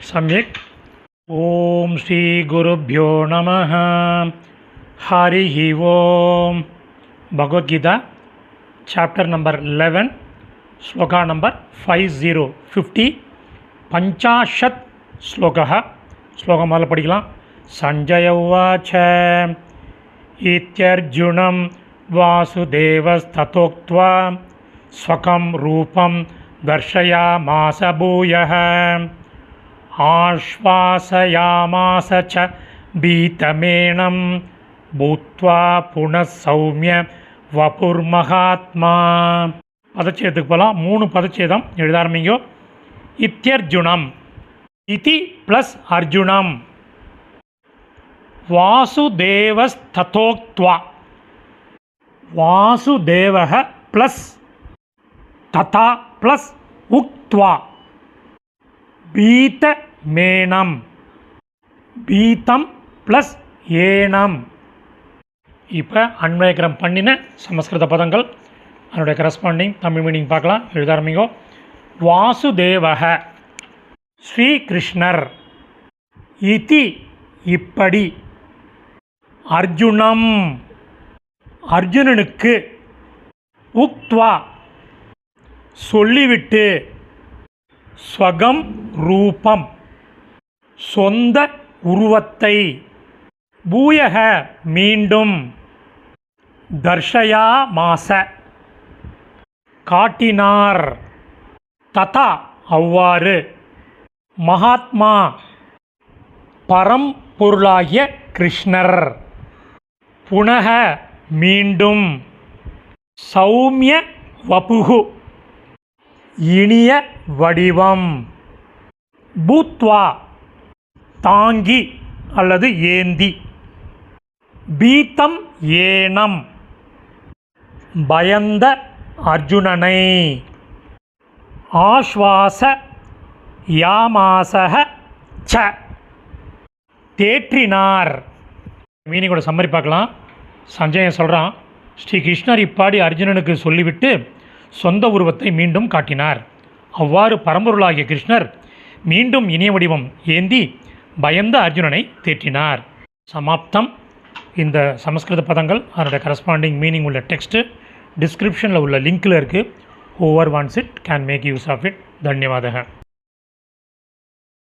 सम्यक्। ओम श्री गुरुभ्यो नमः। हरिः ओम। Bhagavad Gita chapter number 11 shloka number 50 पंचाशत् श्लोकः। श्लोकं முதல்ல படிக்கலாம். संजय उवाच इत्यर्जुनं वासुदेवस्तथोक्त्वा स्वकं रूपं दर्शयामास भूयः आश्वासयामास च भीतमेनं भूत्वा पुनः सौम्य वपुर्महात्मा. பதச்சேதத்துக்கு போகலாம். 3 பதச்சேதம் எழுத ஆரம்பிங்கோ. இத்தியர்ஜுனம், இதி ப்ளஸ் அர்ஜுனம், வாசுதேவஸ்ததோக்த்வா, வாசுதேவः ப்ளஸ் ததா ப்ளஸ் உக்த்வா, பீதமேனம், பீதம் ப்ளஸ் ஏனம். இப்போ அன்வயக்கரம் பண்ணின சமஸ்கிருத பதங்கள் அதனுடைய கரஸ்பாண்டிங் தமிழ் மீனிங் பார்க்கலாம். எழுத ஆரம்பிங்கோ. வாசுதேவः ஸ்ரீகிருஷ்ணர், இதி இப்படி, அர்ஜுனம் அர்ஜுனனுக்கு, உக்த்வா சொல்லிவிட்டு, ஸ்வகம் ரூபம் சொந்த உருவத்தை, பூயக மீண்டும், தர்ஷயாமாச காட்டினார், ததா அவ்வாறு, மகாத்மா பரம்பொருளாகிய கிருஷ்ணர், புனக மீண்டும், சௌமிய வபுகு இனிய வடிவம், பூத்வா தாங்கி அல்லது ஏந்தி, பீதம் ஏனம் பயந்த அர்ஜுனனை, ஆஸ்வாச யாமாசக ச தேற்றினார். மீனிங் கூட சம்மரி பார்க்கலாம். சஞ்சயன் சொல்கிறான், ஸ்ரீ கிருஷ்ணர் இப்பாடி அர்ஜுனனுக்கு சொல்லிவிட்டு சொந்த உருவத்தை மீண்டும் காட்டினார். அவ்வாறு பரம்பொருளாகிய கிருஷ்ணர் மீண்டும் இனிய வடிவம் ஏந்தி பயந்த அர்ஜுனனை தேற்றினார். சமாப்தம். இந்த சமஸ்கிருத பதங்கள் அதனுடைய கரஸ்பாண்டிங் மீனிங் உள்ள டெக்ஸ்ட்டு டிஸ்கிரிப்ஷனில் உள்ள லிங்க்கில் இருக்குது. Whoever wants it can make use of it. தன்யவாதக.